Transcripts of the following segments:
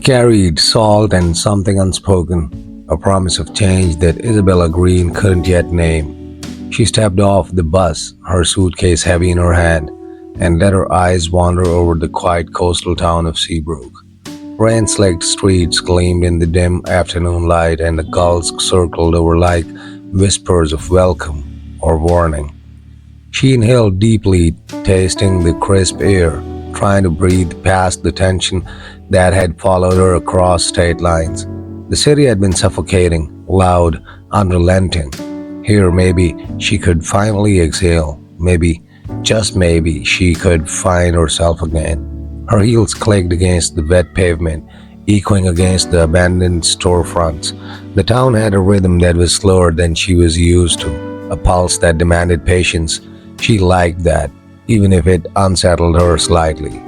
carried salt and something unspoken, a promise of change that Isabella Green couldn't yet name. She stepped off the bus, her suitcase heavy in her hand, and let her eyes wander over the quiet coastal town of Seabrook. Rain-slicked streets gleamed in the dim afternoon light, and the gulls circled over like whispers of welcome or warning. She inhaled deeply, tasting the crisp air, trying to breathe past the tension that had followed her across state lines. The city had been suffocating, loud, unrelenting. Here, maybe she could finally exhale. Maybe, just maybe, she could find herself again. Her heels clicked against the wet pavement, echoing against the abandoned storefronts. The town had a rhythm that was slower than she was used to, a pulse that demanded patience. She liked that, even if it unsettled her slightly.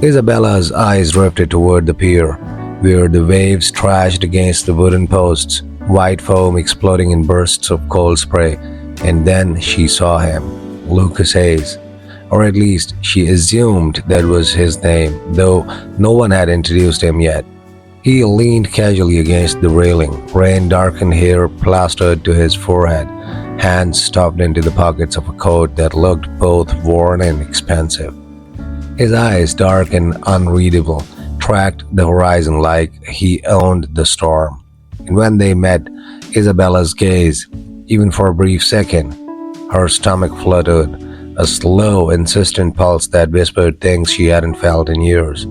Isabella's eyes drifted toward the pier, where the waves thrashed against the wooden posts, white foam exploding in bursts of cold spray. And then she saw him, Lucas Hayes. Or at least she assumed that was his name, though no one had introduced him yet. He leaned casually against the railing, rain-darkened hair plastered to his forehead, hands stuffed into the pockets of a coat that looked both worn and expensive. His eyes, dark and unreadable, tracked the horizon like he owned the storm. And when they met Isabella's gaze, even for a brief second, her stomach fluttered, a slow, insistent pulse that whispered things she hadn't felt in years.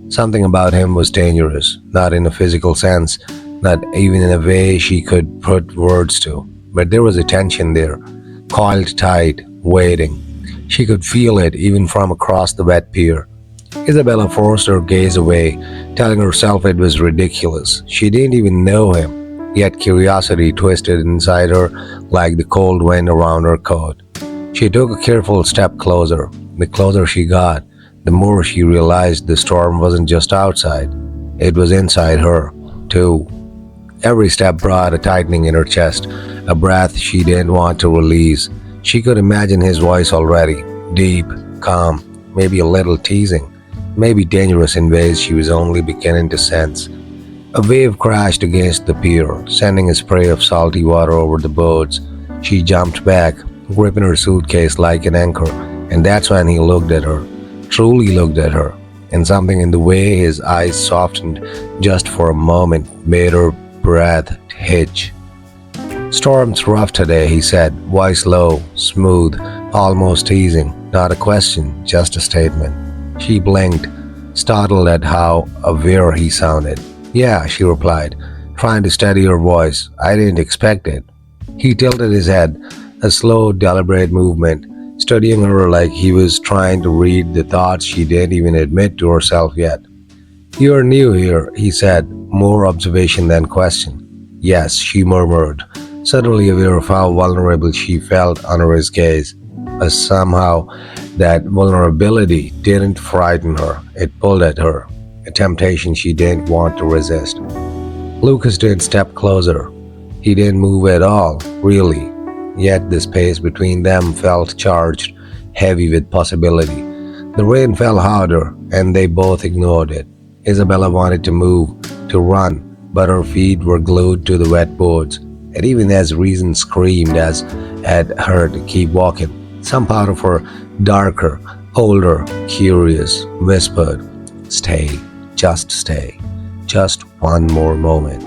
Something about him was dangerous, not in a physical sense, not even in a way she could put words to. But there was a tension there, coiled tight, waiting. She could feel it even from across the wet pier. Isabella forced her gaze away, telling herself it was ridiculous. She didn't even know him, yet curiosity twisted inside her like the cold wind around her coat. She took a careful step closer. The closer she got, the more she realized the storm wasn't just outside. It was inside her, too. Every step brought a tightening in her chest, a breath she didn't want to release. She could imagine his voice already, deep, calm, maybe a little teasing, maybe dangerous in ways she was only beginning to sense. A wave crashed against the pier, sending a spray of salty water over the boards. She jumped back, gripping her suitcase like an anchor, and that's when he looked at her, truly looked at her, and something in the way his eyes softened just for a moment made her breath hitch. "Storm's rough today," he said, voice low, smooth, almost teasing, not a question, just a statement. She blinked, startled at how aware he sounded. "Yeah," she replied, trying to steady her voice. "I didn't expect it." He tilted his head, a slow, deliberate movement, studying her like he was trying to read the thoughts she didn't even admit to herself yet. "You're new here," he said, more observation than question. "Yes," she murmured, suddenly aware of how vulnerable she felt under his gaze. But somehow that vulnerability didn't frighten her, it pulled at her, a temptation she didn't want to resist. Lucas didn't step closer. He didn't move at all, really. Yet the space between them felt charged, heavy with possibility. The rain fell harder, and they both ignored it. Isabella wanted to move, to run, but her feet were glued to the wet boards. And even as reason screamed as at her to keep walking, some part of her, darker, older, curious, whispered, "Stay, just one more moment."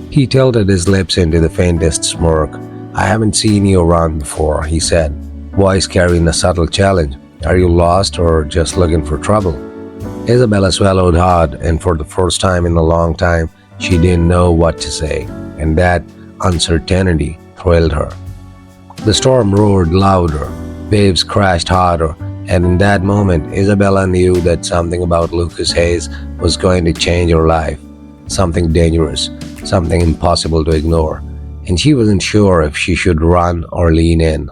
He tilted his lips into the faintest smirk. "I haven't seen you around before," he said, voice carrying a subtle challenge. "Are you lost or just looking for trouble?" Isabella swallowed hard, and for the first time in a long time, she didn't know what to say, and that uncertainty thrilled her. The storm roared louder, waves crashed harder, and in that moment, Isabella knew that something about Lucas Hayes was going to change her life. Something dangerous, something impossible to ignore, and she wasn't sure if she should run or lean in.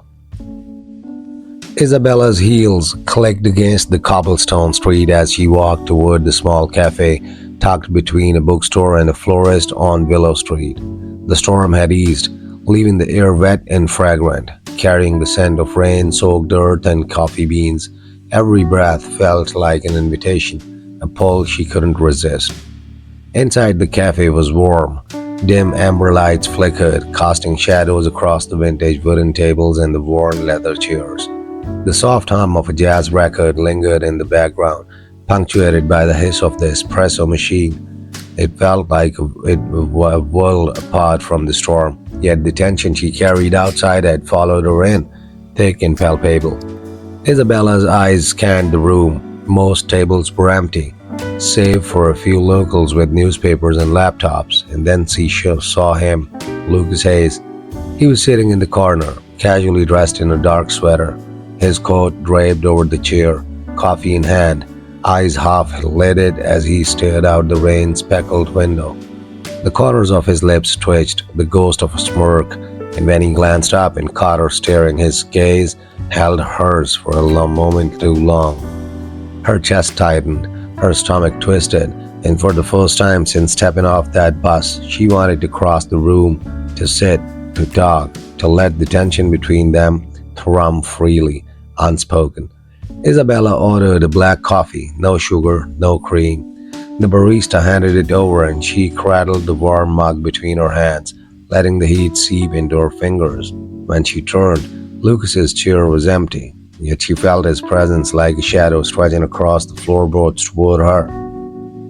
Isabella's heels clicked against the cobblestone street as she walked toward the small cafe tucked between a bookstore and a florist on Willow Street. The storm had eased, leaving the air wet and fragrant, carrying the scent of rain-soaked earth and coffee beans. Every breath felt like an invitation, a pull she couldn't resist. Inside the cafe was warm. Dim amber lights flickered, casting shadows across the vintage wooden tables and the worn leather chairs. The soft hum of a jazz record lingered in the background, punctuated by the hiss of the espresso machine. It felt like it was a world apart from the storm, yet the tension she carried outside had followed her in, thick and palpable. Isabella's eyes scanned the room. Most tables were empty, save for a few locals with newspapers and laptops, and then she saw him, Lucas Hayes. He was sitting in the corner, casually dressed in a dark sweater, his coat draped over the chair, coffee in hand, eyes half lidded as he stared out the rain-speckled window. The corners of his lips twitched, the ghost of a smirk, and when he glanced up and caught her staring, his gaze held hers for a moment too long. Her chest tightened, her stomach twisted, and for the first time since stepping off that bus, she wanted to cross the room, to sit, to talk, to let the tension between them thrum freely, unspoken. Isabella ordered a black coffee, no sugar, no cream. The barista handed it over and she cradled the warm mug between her hands, letting the heat seep into her fingers. When she turned, Lucas's chair was empty, yet she felt his presence like a shadow stretching across the floorboards toward her.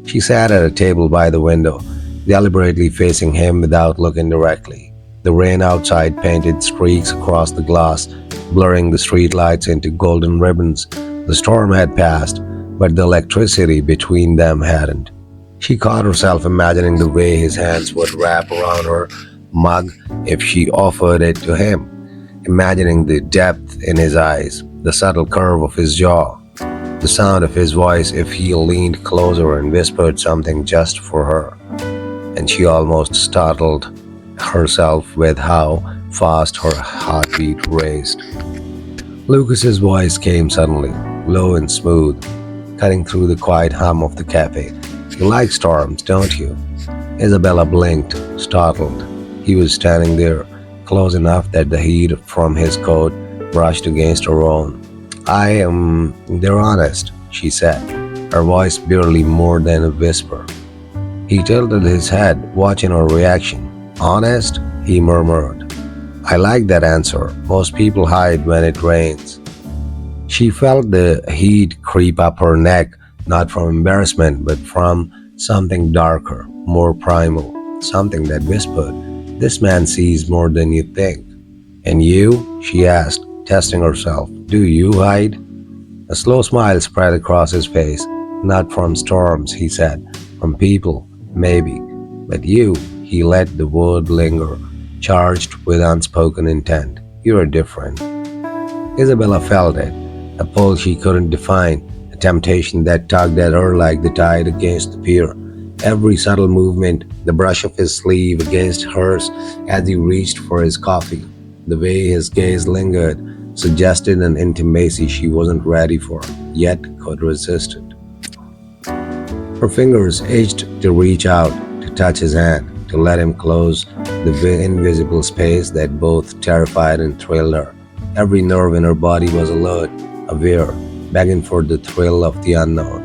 She sat at a table by the window, deliberately facing him without looking directly. The rain outside painted streaks across the glass, blurring the streetlights into golden ribbons. The storm had passed, but the electricity between them hadn't. She caught herself imagining the way his hands would wrap around her mug if she offered it to him, imagining the depth in his eyes, the subtle curve of his jaw, the sound of his voice if he leaned closer and whispered something just for her. And she almost startled herself with how fast her heartbeat raced. Lucas's voice came suddenly, low and smooth, cutting through the quiet hum of the cafe. "You like storms, don't you?" Isabella blinked, startled. He was standing there, close enough that the heat from his coat brushed against her own. They're honest," she said, her voice barely more than a whisper. He tilted his head, watching her reaction. "Honest?" he murmured. "I like that answer. Most people hide when it rains." She felt the heat creep up her neck, not from embarrassment, but from something darker, more primal, something that whispered, "This man sees more than you think." "And you?" she asked, testing herself. "Do you hide?" A slow smile spread across his face. "Not from storms," he said. "From people, maybe. But you," he let the word linger, charged with unspoken intent. "You're different." Isabella felt it, a pull she couldn't define, a temptation that tugged at her like the tide against the pier. Every subtle movement, the brush of his sleeve against hers as he reached for his coffee, the way his gaze lingered, suggested an intimacy she wasn't ready for, yet could resist it. Her fingers itched to reach out, to touch his hand, to let him close the invisible space that both terrified and thrilled her. Every nerve in her body was alert, aware, begging for the thrill of the unknown.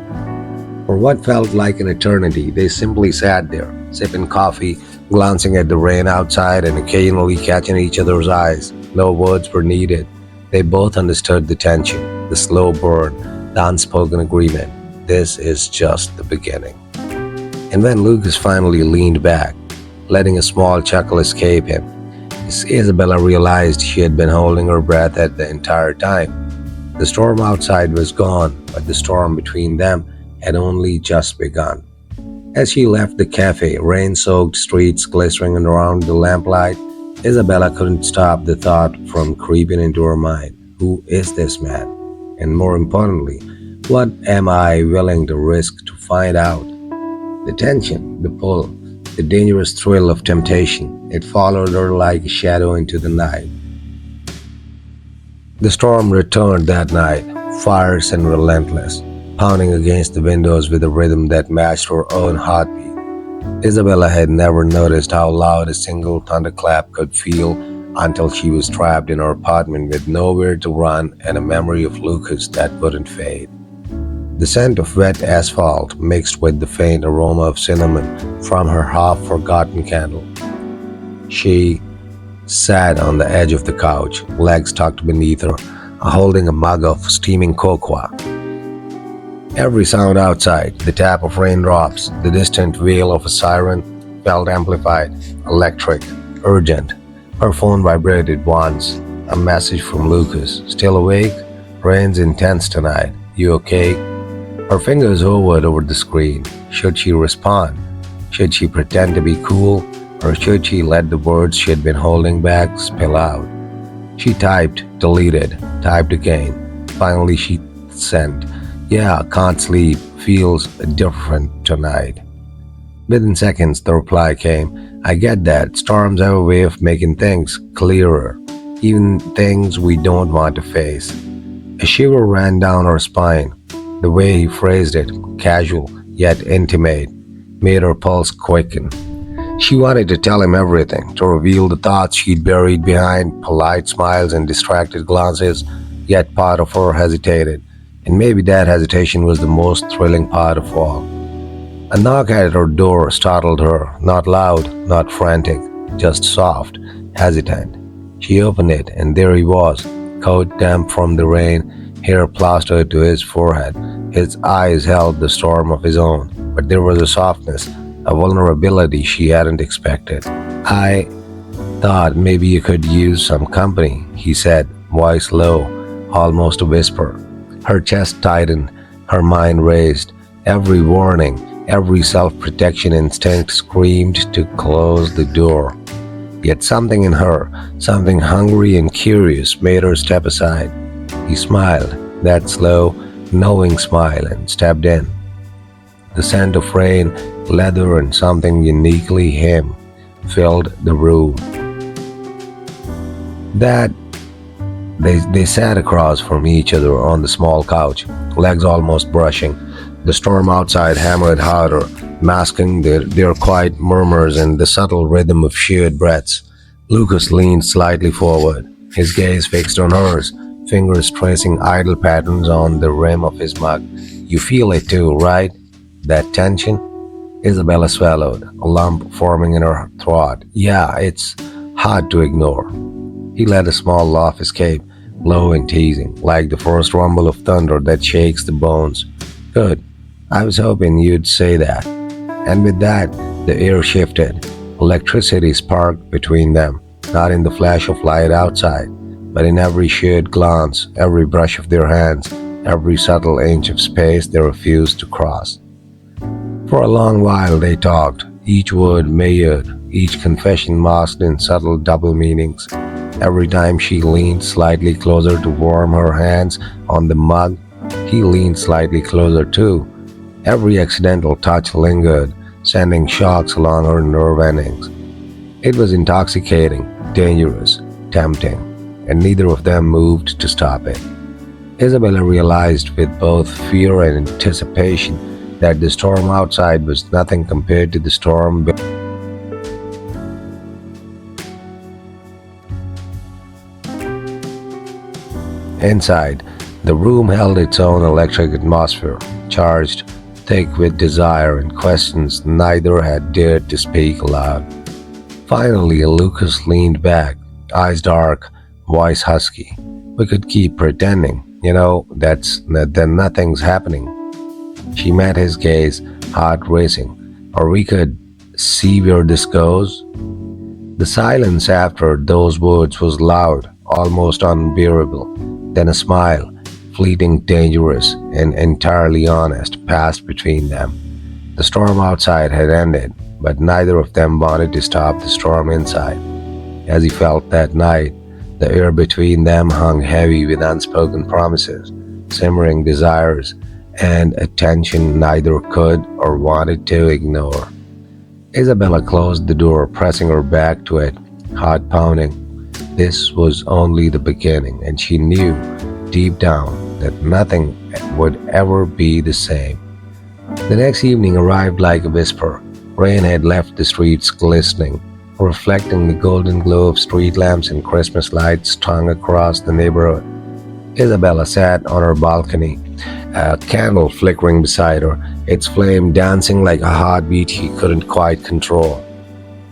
For what felt like an eternity, they simply sat there, sipping coffee, glancing at the rain outside and occasionally catching each other's eyes. No words were needed. They both understood the tension, the slow burn, the unspoken agreement. This is just the beginning. And when Lucas finally leaned back, letting a small chuckle escape him, Isabella realized she had been holding her breath at the entire time. The storm outside was gone, but the storm between them had only just begun. As she left the cafe, rain-soaked streets glistening around the lamplight, Isabella couldn't stop the thought from creeping into her mind. Who is this man? And more importantly, what am I willing to risk to find out? The tension, the pull, the dangerous thrill of temptation, it followed her like a shadow into the night. The storm returned that night, fierce and relentless, pounding against the windows with a rhythm that matched her own heartbeat. Isabella had never noticed how loud a single thunderclap could feel until she was trapped in her apartment with nowhere to run and a memory of Lucas that wouldn't fade. the scent of wet asphalt mixed with the faint aroma of cinnamon from her half-forgotten candle. She sat on the edge of the couch, legs tucked beneath her, holding a mug of steaming cocoa. Every sound outside, the tap of raindrops, the distant wail of a siren, felt amplified, electric, urgent. Her phone vibrated once. A message from Lucas. Still awake? Rain's intense tonight. You okay? Her fingers hovered over the screen. Should she respond? Should she pretend to be cool? Or should she let the words she had been holding back spill out? She typed, deleted, typed again. Finally she sent. Yeah, can't sleep. Feels different tonight. Within seconds the reply came. I get that. Storms have a way of making things clearer. Even things we don't want to face. A shiver ran down her spine. The way he phrased it, casual yet intimate, made her pulse quicken. She wanted to tell him everything, to reveal the thoughts she'd buried behind polite smiles and distracted glances, yet part of her hesitated, and maybe that hesitation was the most thrilling part of all. A knock at her door startled her, not loud, not frantic, just soft, hesitant. She opened it, and there he was, coat damp from the rain, hair plastered to his forehead. His eyes held the storm of his own, but there was a softness, a vulnerability she hadn't expected. I thought maybe you could use some company, he said, voice low, almost a whisper. Her chest tightened, her mind raced. Every warning, every self-protection instinct screamed to close the door. Yet something in her, something hungry and curious, made her step aside. He smiled, that slow, knowing smile, and stepped in. The scent of rain, leather, and something uniquely him filled the room. That they sat across from each other on the small couch, legs almost brushing. The storm outside hammered harder, masking their quiet murmurs and the subtle rhythm of shared breaths. Lucas leaned slightly forward, his gaze fixed on hers, fingers tracing idle patterns on the rim of his mug. You feel it too, right? That tension? Isabella swallowed, a lump forming in her throat. Yeah, it's hard to ignore. He let a small laugh escape, low and teasing, like the first rumble of thunder that shakes the bones. Good. I was hoping you'd say that. And with that, the air shifted. Electricity sparked between them, not in the flash of light outside, but in every shared glance, every brush of their hands, every subtle inch of space they refused to cross. For a long while they talked, each word measured, each confession masked in subtle double meanings. Every time she leaned slightly closer to warm her hands on the mug, he leaned slightly closer too. Every accidental touch lingered, sending shocks along her nerve endings. It was intoxicating, dangerous, tempting, and neither of them moved to stop it. Isabella realized with both fear and anticipation that the storm outside was nothing compared to the storm inside. The room held its own electric atmosphere, charged, thick with desire and questions neither had dared to speak aloud. Finally, Lucas leaned back, eyes dark, voice husky. We could keep pretending, that nothing's happening. She met his gaze, heart racing. Or we could see where this goes. The silence after those words was loud, almost unbearable. Then a smile, fleeting, dangerous, and entirely honest, passed between them. The storm outside had ended, but neither of them wanted to stop the storm inside. As he felt that night, the air between them hung heavy with unspoken promises, simmering desires, and a tension neither could or wanted to ignore. Isabella closed the door, pressing her back to it, heart pounding. This was only the beginning, and she knew, deep down, that nothing would ever be the same. The next evening arrived like a whisper. Rain had left the streets glistening, reflecting the golden glow of street lamps and Christmas lights strung across the neighborhood. Isabella sat on her balcony, a candle flickering beside her, its flame dancing like a heartbeat he couldn't quite control.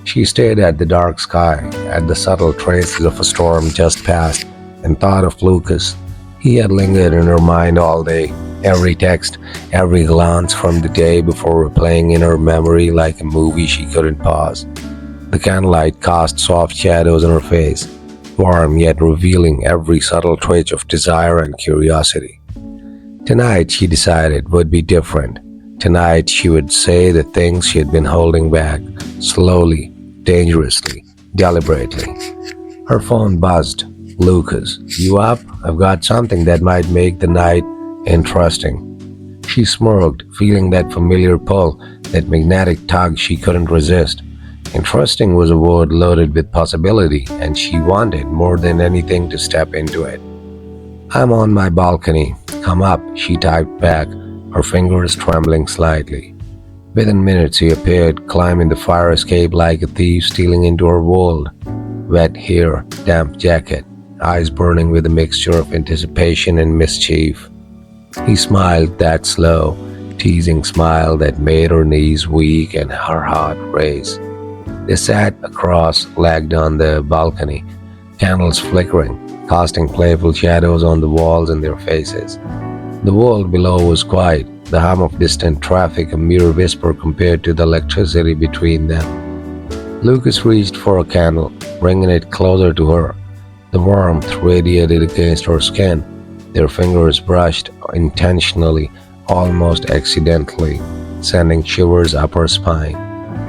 She stared at the dark sky, at the subtle traces of a storm just past, and thought of Lucas. He had lingered in her mind all day, every text, every glance from the day before replaying in her memory like a movie she couldn't pause. The candlelight cast soft shadows on her face, warm yet revealing every subtle twitch of desire and curiosity. Tonight, she decided, would be different. Tonight, she would say the things she had been holding back, slowly, dangerously, deliberately. Her phone buzzed. Lucas, you up? I've got something that might make the night interesting. She smirked, feeling that familiar pull, that magnetic tug she couldn't resist. Interesting was a word loaded with possibility, and she wanted more than anything to step into it. I'm on my balcony. Come up, she typed back, her fingers trembling slightly. Within minutes he appeared, climbing the fire escape like a thief stealing into her world. Wet hair, damp jacket, eyes burning with a mixture of anticipation and mischief. He smiled that slow, teasing smile that made her knees weak and her heart race. They sat cross-legged on the balcony, candles flickering, casting playful shadows on the walls and their faces. The world below was quiet, the hum of distant traffic a mere whisper compared to the electricity between them. Lucas reached for a candle, bringing it closer to her. The warmth radiated against her skin. Their fingers brushed intentionally, almost accidentally, sending shivers up her spine.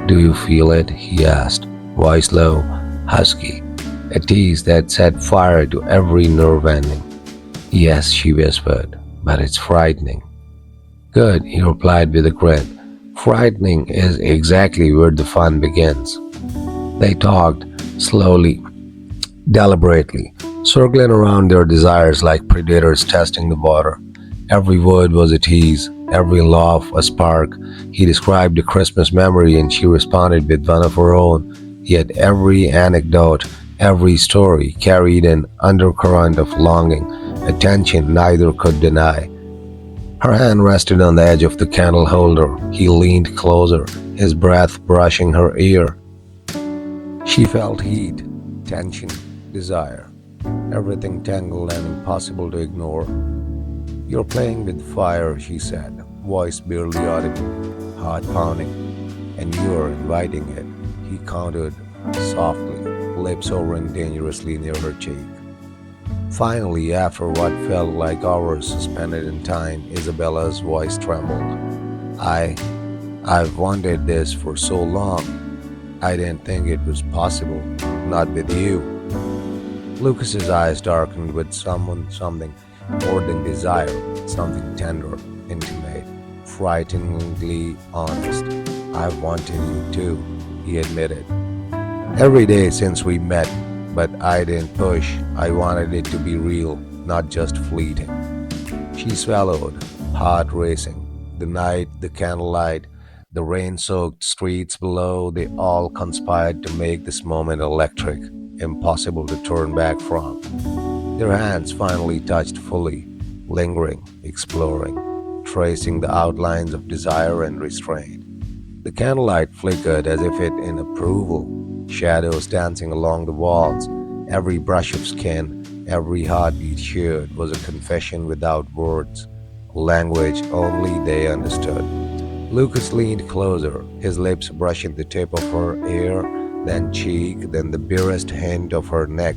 Do you feel it? He asked, voice low, husky, a tease that set fire to every nerve ending. Yes, she whispered, but it's frightening. Good, he replied with a grin. Frightening is exactly where the fun begins. They talked, slowly, deliberately, circling around their desires like predators testing the water. Every word was a tease, every laugh a spark. He described a Christmas memory and she responded with one of her own, yet every anecdote, every story carried an undercurrent of longing, a tension neither could deny. Her hand rested on the edge of the candle holder. He leaned closer, his breath brushing her ear. She felt heat, tension, desire, everything tangled and impossible to ignore. You're playing with fire, she said, voice barely audible, heart pounding, and you're inviting it. He countered softly, lips hovering dangerously near her cheek. Finally, after what felt like hours suspended in time, Isabella's voice trembled. I've wanted this for so long. I didn't think it was possible, not with you. Lucas's eyes darkened with something more than desire, something tender, intimate, frighteningly honest. I've wanted you too, he admitted. Every day since we met, but I didn't push. I wanted it to be real, not just fleeting. She swallowed, heart racing. The night, the candlelight, the rain-soaked streets below, they all conspired to make this moment electric, impossible to turn back from. Their hands finally touched fully, lingering, exploring, tracing the outlines of desire and restraint. The candlelight flickered as if it in approval, shadows dancing along the walls. Every brush of skin, every heartbeat shared was a confession without words, language only they understood. Lucas leaned closer, his lips brushing the tip of her hair, then cheek, then the barest hint of her neck.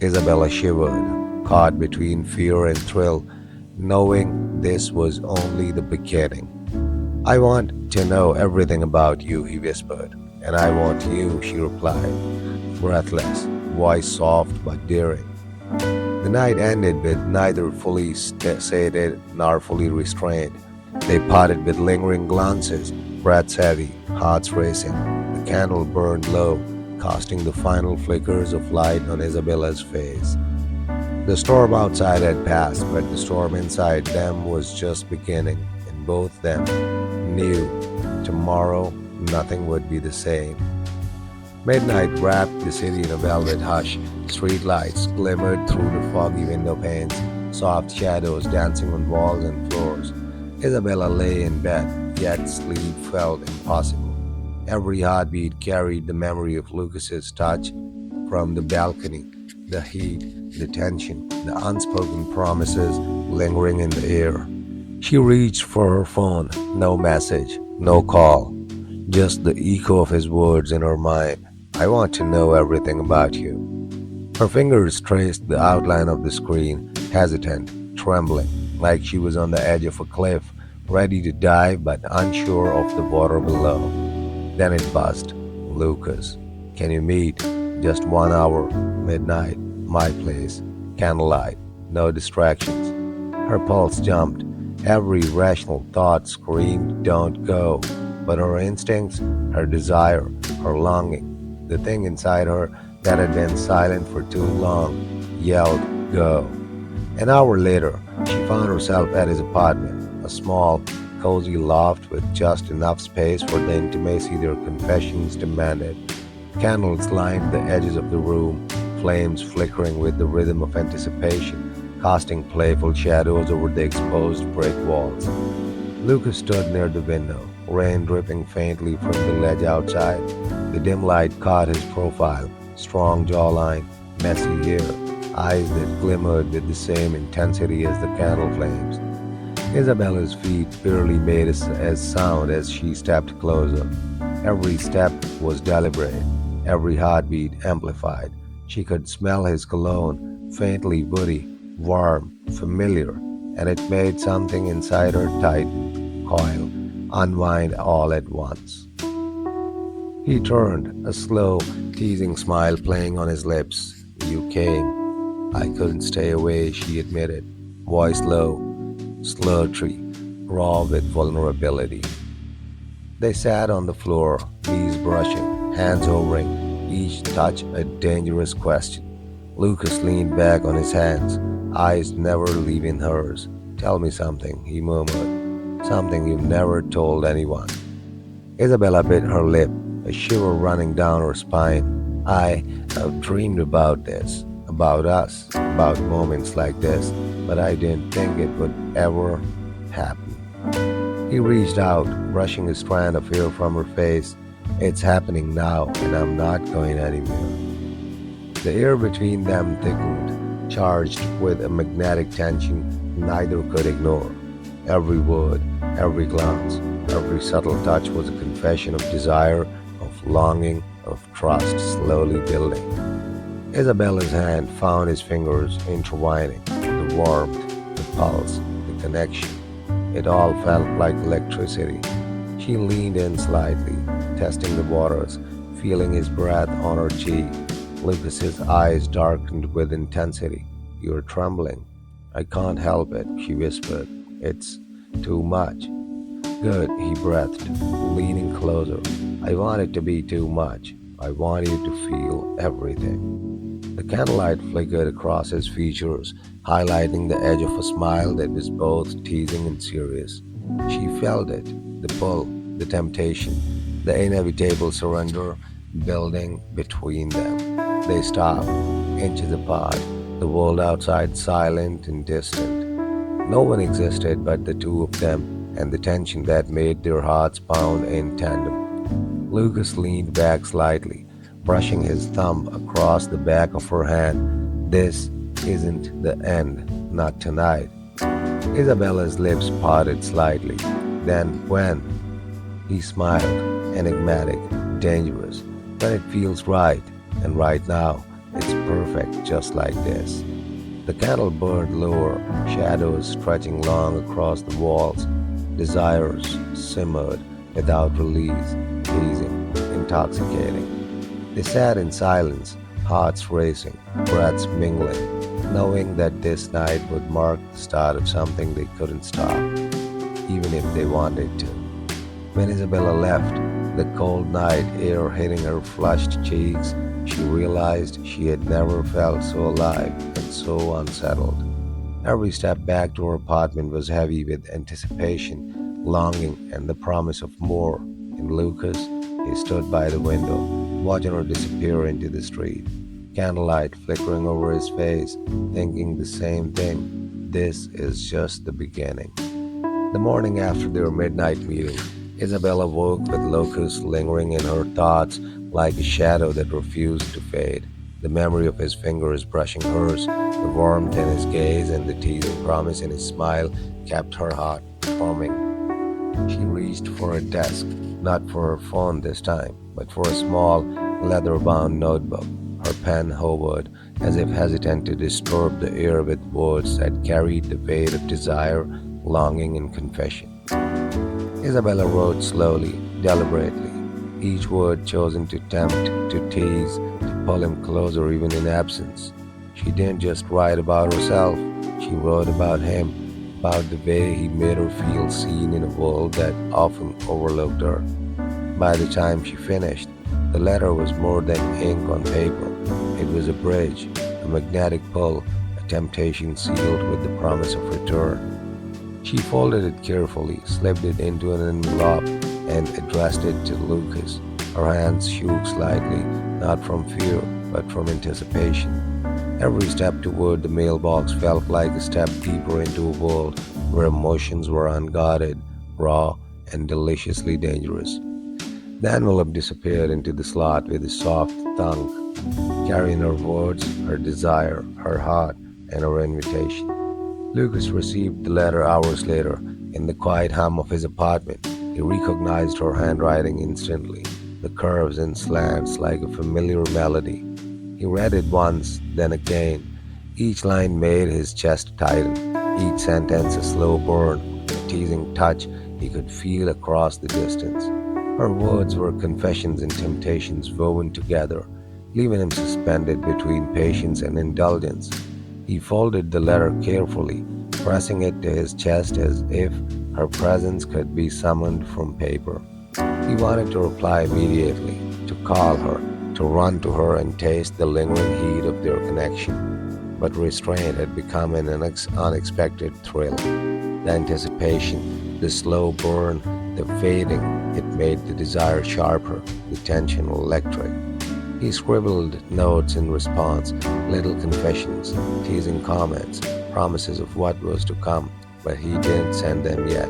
Isabella shivered, caught between fear and thrill, knowing this was only the beginning. I want to know everything about you, he whispered. And I want you, she replied, breathless, voice soft but daring. The night ended with neither fully sated nor fully restrained. They parted with lingering glances, breaths heavy, hearts racing. The candle burned low, casting the final flickers of light on Isabella's face. The storm outside had passed, but the storm inside them was just beginning, and both them knew tomorrow nothing would be the same. Midnight wrapped the city in a velvet hush. Streetlights glimmered through the foggy window panes, soft shadows dancing on walls and floors. Isabella lay in bed, yet sleep felt impossible. Every heartbeat carried the memory of Lucas's touch from the balcony, the heat, the tension, the unspoken promises lingering in the air. She reached for her phone, no message, no call, just the echo of his words in her mind. I want to know everything about you. Her fingers traced the outline of the screen, hesitant, trembling, like she was on the edge of a cliff, ready to dive but unsure of the water below. Then it buzzed. Lucas, can you meet? Just 1 hour, midnight, my place, candlelight, no distractions. Her pulse jumped. Every rational thought screamed, don't go. But her instincts, her desire, her longing, the thing inside her that had been silent for too long, yelled, go. An hour later, she found herself at his apartment, a small, cozy loft with just enough space for the intimacy their confessions demanded. Candles lined the edges of the room, flames flickering with the rhythm of anticipation, casting playful shadows over the exposed brick walls. Lucas stood near the window, rain dripping faintly from the ledge outside. The dim light caught his profile, strong jawline, messy hair, eyes that glimmered with the same intensity as the candle flames. Isabella's feet barely made as sound as she stepped closer. Every step was deliberate, every heartbeat amplified. She could smell his cologne, faintly woody, warm, familiar, and it made something inside her tight, coil, unwind all at once. He turned, a slow, teasing smile playing on his lips. You came. I couldn't stay away, she admitted, voice low, slurry, raw with vulnerability. They sat on the floor, knees brushing, hands hovering, each touch a dangerous question. Lucas leaned back on his hands, eyes never leaving hers. Tell me something, he murmured. Something you've never told anyone. Isabella bit her lip, a shiver running down her spine. I have dreamed about this, about us, about moments like this, but I didn't think it would ever happen. He reached out, brushing a strand of hair from her face. It's happening now, and I'm not going anywhere. The air between them thickened, charged with a magnetic tension neither could ignore. Every word, every glance, every subtle touch was a confession of desire, of longing, of trust slowly building. Isabella's hand found his fingers intertwining, the warmth, the pulse, the connection. It all felt like electricity. She leaned in slightly, testing the waters, feeling his breath on her cheek. Lucas's eyes darkened with intensity. You're trembling. I can't help it, she whispered. It's too much. Good, he breathed, leaning closer. I want it to be too much. I want you to feel everything. The candlelight flickered across his features, highlighting the edge of a smile that was both teasing and serious. She felt it, the pull, the temptation, the inevitable surrender building between them. They stopped, inches apart, the world outside silent and distant. No one existed but the two of them and the tension that made their hearts pound in tandem. Lucas leaned back slightly, brushing his thumb across the back of her hand. This isn't the end, not tonight. Isabella's lips parted slightly. Then when? He smiled, enigmatic, dangerous. When it feels right, and right now, it's perfect just like this. The candle burned lower, shadows stretching long across the walls. Desires simmered without release, pleasing, intoxicating. They sat in silence, hearts racing, breaths mingling, knowing that this night would mark the start of something they couldn't stop, even if they wanted to. When Isabella left, the cold night air hitting her flushed cheeks, she realized she had never felt so alive and so unsettled. Every step back to her apartment was heavy with anticipation, longing, and the promise of more. In Lucas, he stood by the window, watching her disappear into the street, candlelight flickering over his face, thinking the same thing. This is just the beginning. The morning after their midnight meeting, Isabella woke with Locust lingering in her thoughts like a shadow that refused to fade. The memory of his fingers brushing hers, the warmth in his gaze, and the teasing promise in his smile kept her heart pounding. She reached for a desk, not for her phone this time, but for a small, leather bound notebook. Her pen hovered, as if hesitant to disturb the air with words that carried the weight of desire, longing, and confession. Isabella wrote slowly, deliberately, each word chosen to tempt, to tease, to pull him closer even in absence. She didn't just write about herself, she wrote about him, about the way he made her feel seen in a world that often overlooked her. By the time she finished, the letter was more than ink on paper. It was a bridge, a magnetic pull, a temptation sealed with the promise of return. She folded it carefully, slipped it into an envelope, and addressed it to Lucas. Her hands shook slightly, not from fear, but from anticipation. Every step toward the mailbox felt like a step deeper into a world where emotions were unguarded, raw, and deliciously dangerous. The envelope disappeared into the slot with a soft thunk, carrying her words, her desire, her heart, and her invitation. Lucas received the letter hours later. In the quiet hum of his apartment, he recognized her handwriting instantly, the curves and slants like a familiar melody. He read it once, then again. Each line made his chest tighten, each sentence a slow burn, a teasing touch he could feel across the distance. Her words were confessions and temptations woven together, leaving him suspended between patience and indulgence. He folded the letter carefully, pressing it to his chest as if her presence could be summoned from paper. He wanted to reply immediately, to call her, to run to her and taste the lingering heat of their connection. But restraint had become an unexpected thrill. The anticipation, the slow burn, the fading, it made the desire sharper, the tension electric. He scribbled notes in response, little confessions, teasing comments, promises of what was to come, but he didn't send them yet.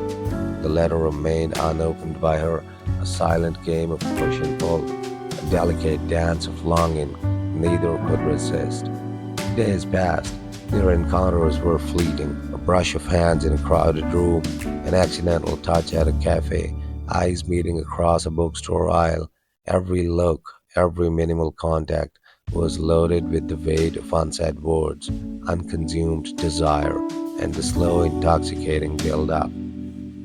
The letter remained unopened by her, a silent game of push and pull, a delicate dance of longing neither could resist. Days passed. Their encounters were fleeting, a brush of hands in a crowded room, an accidental touch at a cafe, eyes meeting across a bookstore aisle. Every look, every minimal contact was loaded with the weight of unsaid words, unconsumed desire, and the slow, intoxicating build-up.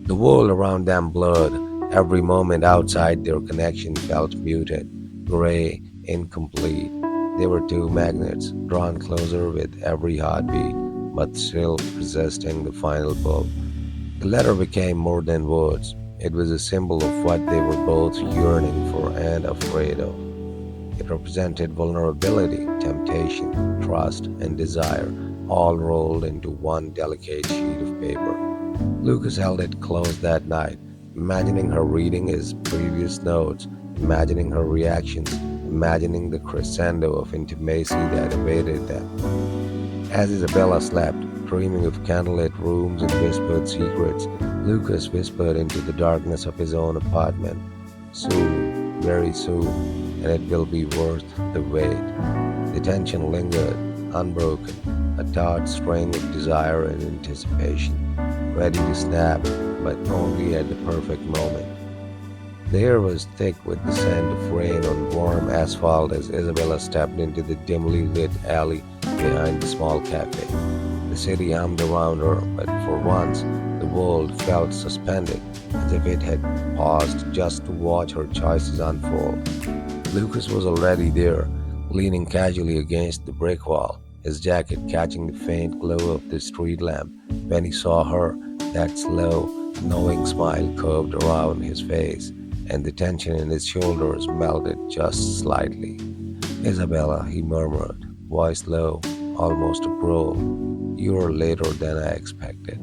The world around them blurred. Every moment outside their connection felt muted, gray, incomplete. They were two magnets, drawn closer with every heartbeat, but still resisting the final pull. The letter became more than words. It was a symbol of what they were both yearning for and afraid of. It represented vulnerability, temptation, trust, and desire, all rolled into one delicate sheet of paper. Lucas held it close that night, imagining her reading his previous notes, imagining her reactions, imagining the crescendo of intimacy that awaited them. As Isabella slept, dreaming of candlelit rooms and whispered secrets, Lucas whispered into the darkness of his own apartment, "Soon, very soon, and it will be worth the wait." The tension lingered, unbroken, a taut string of desire and anticipation, ready to snap, but only at the perfect moment. The air was thick with the scent of rain on warm asphalt as Isabella stepped into the dimly lit alley behind the small cafe. The city hummed around her, but for once the world felt suspended, as if it had paused just to watch her choices unfold. Lucas was already there, leaning casually against the brick wall, his jacket catching the faint glow of the street lamp. When he saw her, that slow, knowing smile curved around his face, and the tension in his shoulders melted just slightly. "Isabella," he murmured, voice low, almost a growl. "You're later than I expected."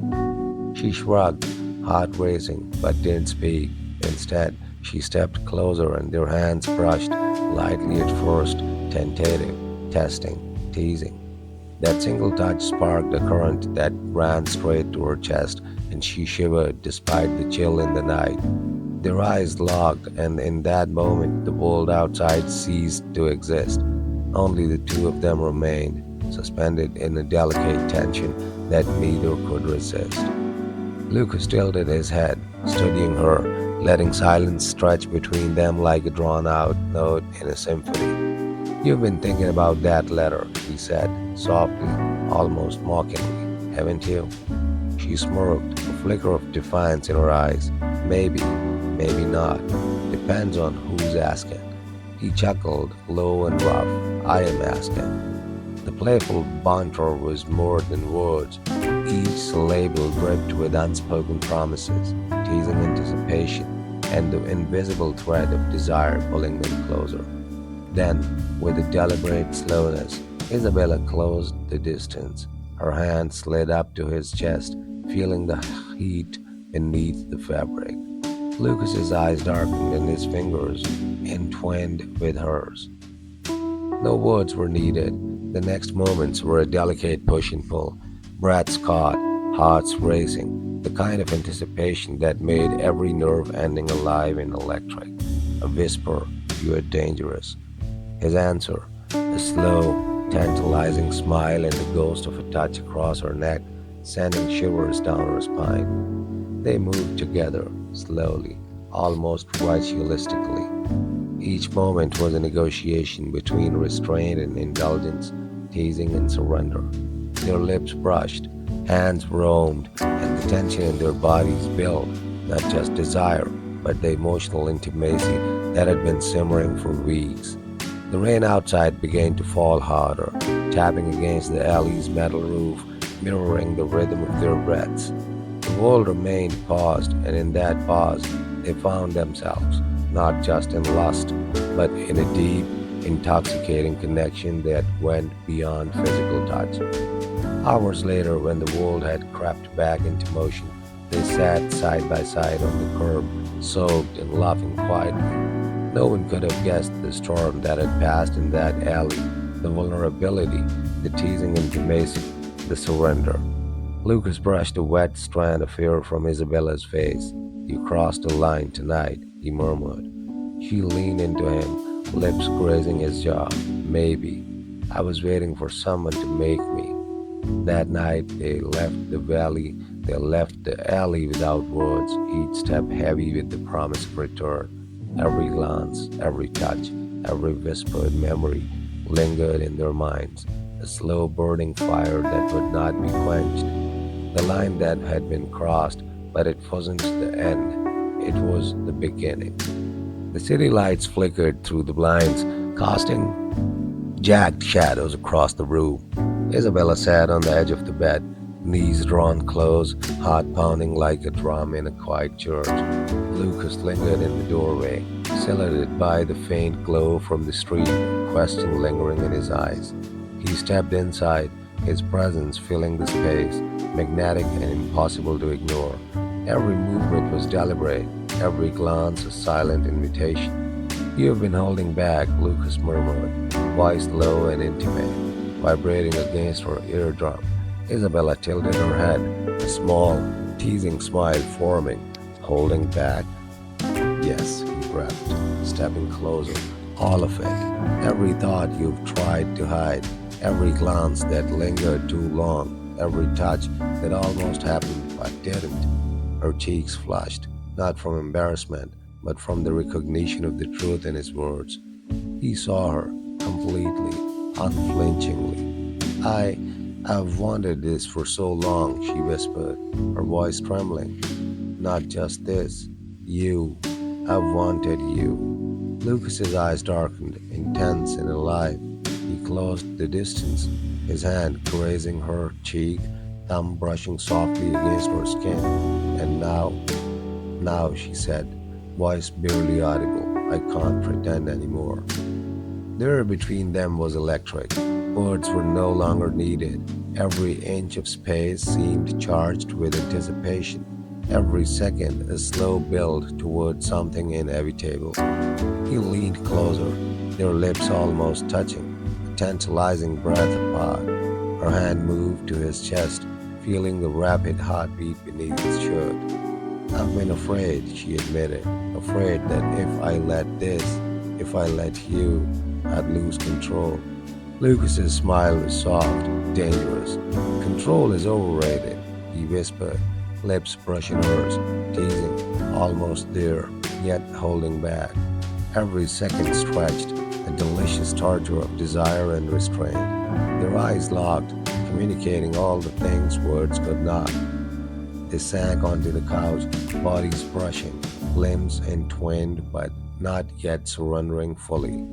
She shrugged, heart racing, but didn't speak. Instead, she stepped closer and their hands brushed, lightly at first, tentative, testing, teasing. That single touch sparked a current that ran straight to her chest, and she shivered despite the chill in the night. Their eyes locked, and in that moment the world outside ceased to exist. Only the two of them remained, suspended in a delicate tension that neither could resist. Lucas tilted his head, studying her, letting silence stretch between them like a drawn out note in a symphony. You've been thinking about that letter, he said, softly, almost mockingly, haven't you? She smirked, a flicker of defiance in her eyes. Maybe, maybe not. Depends on who's asking. He chuckled, low and rough. I am asking. The playful banter was more than words, each syllable dripped with unspoken promises, teasing anticipation, and the invisible thread of desire pulling them closer. Then, with a deliberate slowness, Isabella closed the distance. Her hand slid up to his chest, feeling the heat beneath the fabric. Lucas's eyes darkened and his fingers entwined with hers. No words were needed. The next moments were a delicate push and pull, breaths caught, hearts racing, the kind of anticipation that made every nerve ending alive and electric. A whisper, "You are dangerous." His answer, a slow, tantalizing smile and the ghost of a touch across her neck, sending shivers down her spine. They moved together, slowly, almost ritualistically. Each moment was a negotiation between restraint and indulgence, teasing and surrender. Their lips brushed, hands roamed, and the tension in their bodies built, not just desire, but the emotional intimacy that had been simmering for weeks. The rain outside began to fall harder, tapping against the alley's metal roof, mirroring the rhythm of their breaths. The world remained paused, and in that pause, they found themselves, not just in lust, but in a deep, intoxicating connection that went beyond physical touch. Hours later, when the world had crept back into motion, they sat side by side on the curb, soaked and laughing quietly. No one could have guessed the storm that had passed in that alley, the vulnerability, the teasing intimacy, the surrender. Lucas brushed a wet strand of hair from Isabella's face. "You crossed the line tonight," he murmured. She leaned into him, lips grazing his jaw. "Maybe. I was waiting for someone to make me." That night they left the alley without words, each step heavy with the promise of return. Every glance, every touch, every whispered memory lingered in their minds, a slow burning fire that would not be quenched. The line that had been crossed, but it wasn't the end, it was the beginning. The city lights flickered through the blinds, casting jagged shadows across the room. Isabella sat on the edge of the bed, knees drawn close, heart pounding like a drum in a quiet church. Lucas lingered in the doorway, silhouetted by the faint glow from the street, question lingering in his eyes. He stepped inside, his presence filling the space, magnetic and impossible to ignore. Every movement was deliberate, every glance a silent invitation. "You have been holding back," Lucas murmured, voice low and intimate, vibrating against her eardrum. Isabella tilted her head, a small, teasing smile forming. "Holding back?" "Yes," he breathed, stepping closer. "All of it. Every thought you've tried to hide, every glance that lingered too long, every touch that almost happened but didn't." Her cheeks flushed, not from embarrassment, but from the recognition of the truth in his words. He saw her, completely, unflinchingly. I've wanted this for so long," she whispered, her voice trembling. "Not just this. You. I've wanted you." Lucas's eyes darkened, intense and alive. He closed the distance, his hand grazing her cheek, thumb brushing softly against her skin. "And now," she said, voice barely audible, "I can't pretend anymore." The air between them was electric. Words were no longer needed. Every inch of space seemed charged with anticipation. every second a slow build toward something inevitable. He leaned closer, their lips almost touching, a tantalizing breath apart. Her hand moved to his chest, feeling the rapid heartbeat beneath his shirt. I've been afraid, she admitted, afraid that if I let you, I'd lose control. Lucas's smile was soft, dangerous. Control is overrated, he whispered, lips brushing hers, teasing, almost there, yet holding back. Every second stretched, a delicious torture of desire and restraint. Their eyes locked, communicating all the things words could not. They sank onto the couch, bodies brushing, limbs entwined but not yet surrendering fully.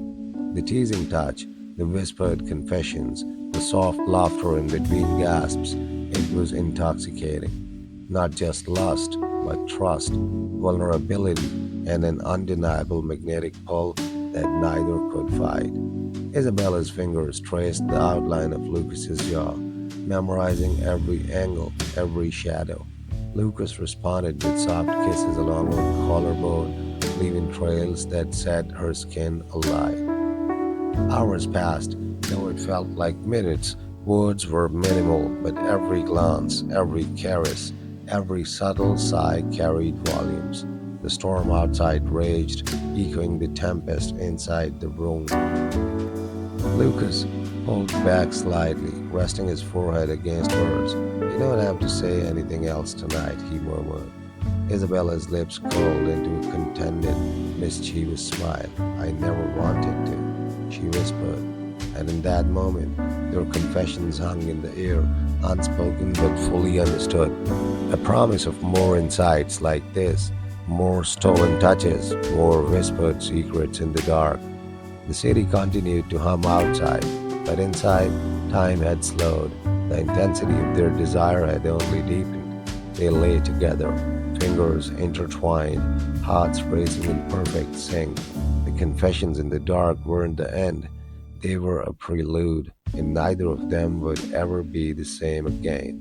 The teasing touch, the whispered confessions, the soft laughter in between gasps, it was intoxicating. Not just lust, but trust, vulnerability, and an undeniable magnetic pull that neither could fight. Isabella's fingers traced the outline of Lucas's jaw, memorizing every angle, every shadow. Lucas responded with soft kisses along her collarbone, leaving trails that set her skin alight. Hours passed, though it felt like minutes. Words were minimal, but every glance, every caress, every subtle sigh carried volumes. The storm outside raged, echoing the tempest inside the room. Lucas pulled back slightly, resting his forehead against hers. "You don't have to say anything else tonight," he murmured. Isabella's lips curled into a contented, mischievous smile. "I never wanted to," she whispered, and in that moment, their confessions hung in the air, unspoken but fully understood. A promise of more insights like this, more stolen touches, more whispered secrets in the dark. The city continued to hum outside, but inside, time had slowed. The intensity of their desire had only deepened. They lay together, fingers intertwined, hearts racing in perfect sync. The confessions in the dark weren't the end, they were a prelude, and neither of them would ever be the same again.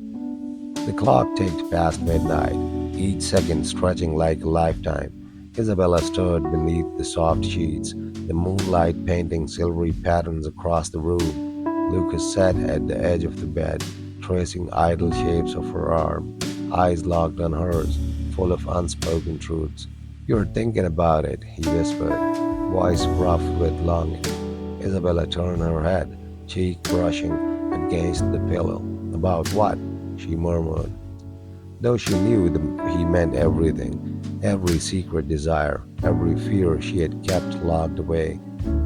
The clock ticked past midnight, each second stretching like a lifetime. Isabella stood beneath the soft sheets, the moonlight painting silvery patterns across the room. Lucas sat at the edge of the bed, tracing idle shapes of her arm, eyes locked on hers, full of unspoken truths. "You're thinking about it," he whispered, voice rough with longing. Isabella turned her head, cheek brushing against the pillow. "About what?" she murmured, though she knew he meant everything, every secret desire, every fear she had kept locked away,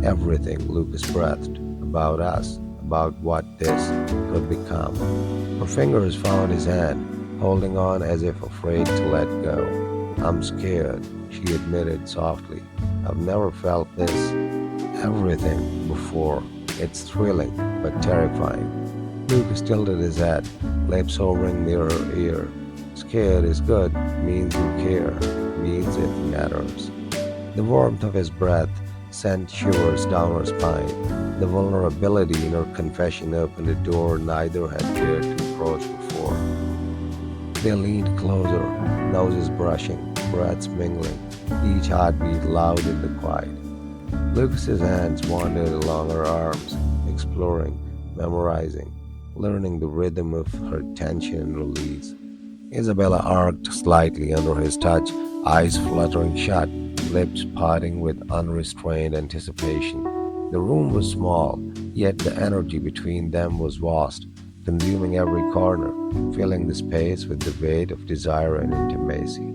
everything. Lucas breathed, "About us, about what this could become." Her fingers found his hand, holding on as if afraid to let go. "I'm scared," she admitted softly. "I've never felt this everything before. It's thrilling, but terrifying." Lucas tilted his head, lips hovering near her ear. "Scared is good, means you care, means it matters." The warmth of his breath sent shivers down her spine. The vulnerability in her confession opened a door neither had dared to approach before. They leaned closer, noses brushing, breaths mingling, each heartbeat loud in the quiet. Lucas's hands wandered along her arms, exploring, memorizing, learning the rhythm of her tension and release. Isabella arched slightly under his touch, eyes fluttering shut, lips parting with unrestrained anticipation. The room was small, yet the energy between them was vast, consuming every corner, filling the space with the weight of desire and intimacy.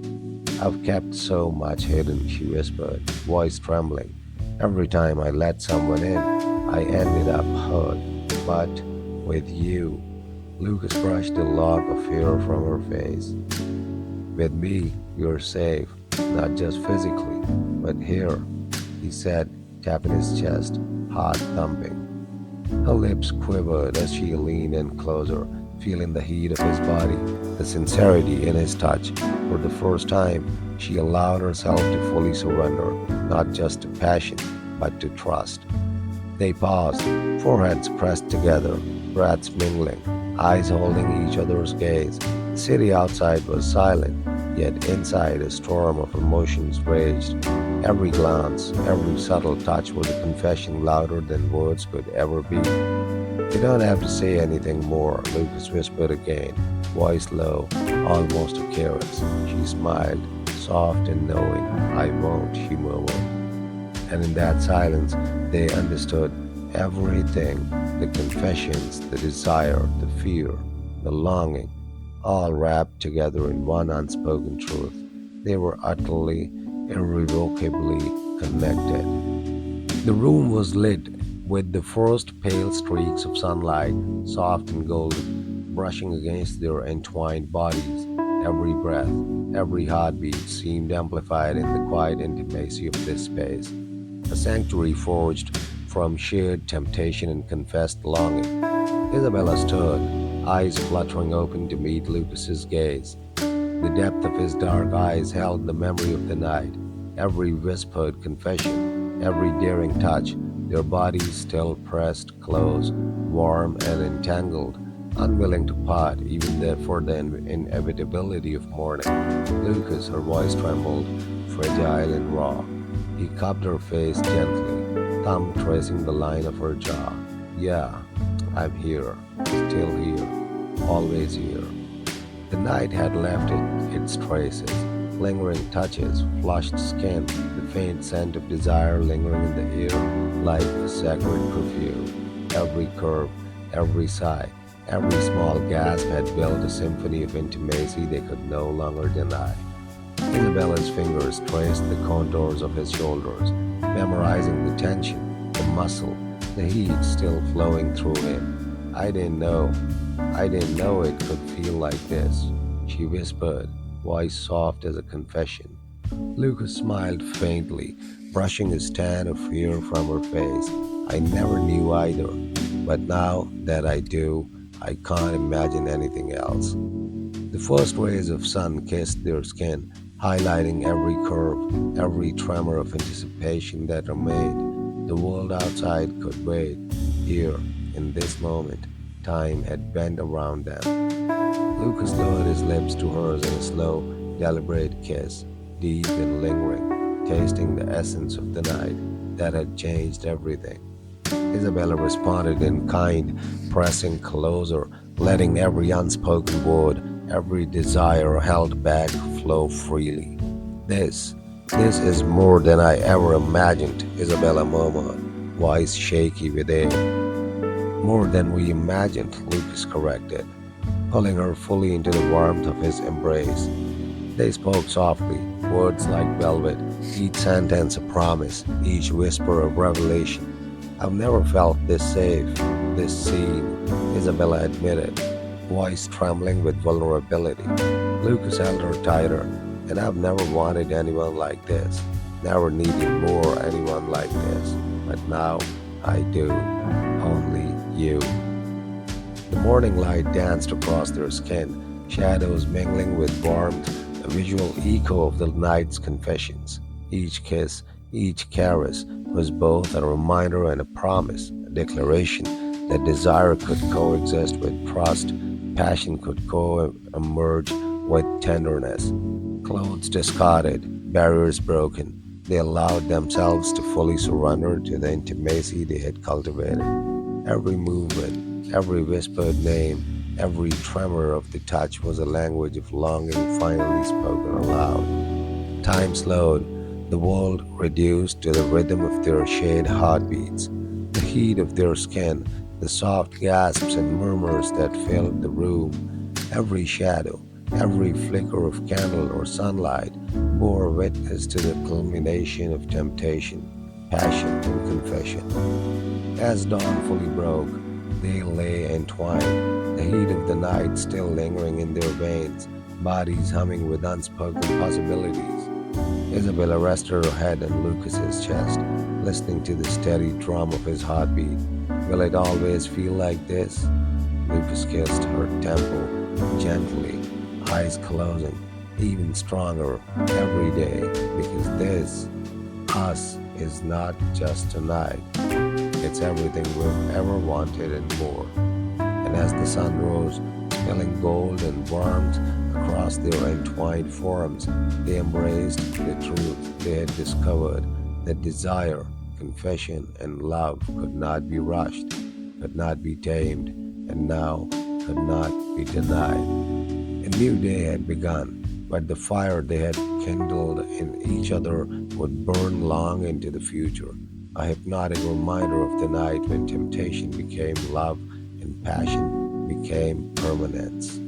"I've kept so much hidden," she whispered, voice trembling. "Every time I let someone in, I ended up hurt. But with you," Lucas brushed a lock of hair from her face. "With me, you're safe, not just physically, but here," he said, tapping his chest, heart thumping. Her lips quivered as she leaned in closer, feeling the heat of his body, the sincerity in his touch. For the first time, she allowed herself to fully surrender, not just to passion, but to trust. They paused, foreheads pressed together, breaths mingling, eyes holding each other's gaze. The city outside was silent, Yet inside a storm of emotions raged. Every glance, every subtle touch was a confession louder than words could ever be. You don't have to say anything more, Lucas whispered again, voice low, almost careless. She smiled, soft and knowing. I won't, she murmured. And in that silence, they understood everything, the confessions, the desire, the fear, the longing, all wrapped together in one unspoken truth. They were utterly, irrevocably connected. The room was lit with the first pale streaks of sunlight, soft and golden, brushing against their entwined bodies. Every breath, every heartbeat seemed amplified in the quiet intimacy of this space, a sanctuary forged from shared temptation and confessed longing. Isabella stood, eyes fluttering open to meet Lucas's gaze. The depth of his dark eyes held the memory of the night, every whispered confession, every daring touch, their bodies still pressed close, warm and entangled, unwilling to part even for the inevitability of morning. Lucas, her voice trembled, fragile and raw. He cupped her face gently, thumb tracing the line of her jaw. Yeah, I'm here, still here, always here. The night had left its traces, lingering touches, flushed skin, the faint scent of desire lingering in the air like a sacred perfume. Every curve, every sigh, every small gasp had built a symphony of intimacy they could no longer deny. Isabella's fingers traced the contours of his shoulders, memorizing the tension, the muscle, the heat still flowing through him. I didn't know it could feel like this, she whispered, voice soft as a confession. Lucas smiled faintly, brushing his tan of fear from her face. I never knew either, but now that I do, I can't imagine anything else. The first rays of sun kissed their skin, highlighting every curve, every tremor of anticipation that remained. The world outside could wait. Here, in this moment, time had bent around them. Lucas lowered his lips to hers in a slow, deliberate kiss, deep and lingering, tasting the essence of the night that had changed everything. Isabella responded in kind, pressing closer, letting every unspoken word, every desire held back flow freely. This, this is more than I ever imagined, Isabella murmured, voice shaky with air. More than we imagined, Lucas corrected, pulling her fully into the warmth of his embrace. They spoke softly, words like velvet, each sentence a promise, each whisper a revelation. I've never felt this safe, this seen, Isabella admitted, voice trembling with vulnerability. Lucas held her tighter, and I've never wanted anyone like this, never needed more anyone like this. But now I do, only you. The morning light danced across their skin, shadows mingling with warmth, a visual echo of the night's confessions. Each kiss, each caress was both a reminder and a promise, a declaration that desire could coexist with trust, passion could co-emerge with tenderness. Clothes discarded, barriers broken, they allowed themselves to fully surrender to the intimacy they had cultivated. Every movement, every whispered name, every tremor of the touch was a language of longing finally spoken aloud. Time slowed, the world reduced to the rhythm of their shared heartbeats, the heat of their skin, the soft gasps and murmurs that filled the room. Every shadow, every flicker of candle or sunlight bore witness to the culmination of temptation, passion, and confession. As dawn fully broke, they lay entwined, the heat of the night still lingering in their veins, bodies humming with unspoken possibilities. Isabella rested her head on Lucas's chest, listening to the steady drum of his heartbeat. Will it always feel like this? Lucas kissed her temple gently, eyes closing, even stronger every day, because this, us, is not just tonight. It's everything we've ever wanted and more. And as the sun rose, spilling gold and warmth Across their entwined forms, they embraced the truth they had discovered that desire, confession, and love could not be rushed, could not be tamed, and now could not be denied. A new day had begun, but the fire they had kindled in each other would burn long into the future, a hypnotic reminder of the night when temptation became love and passion became permanence.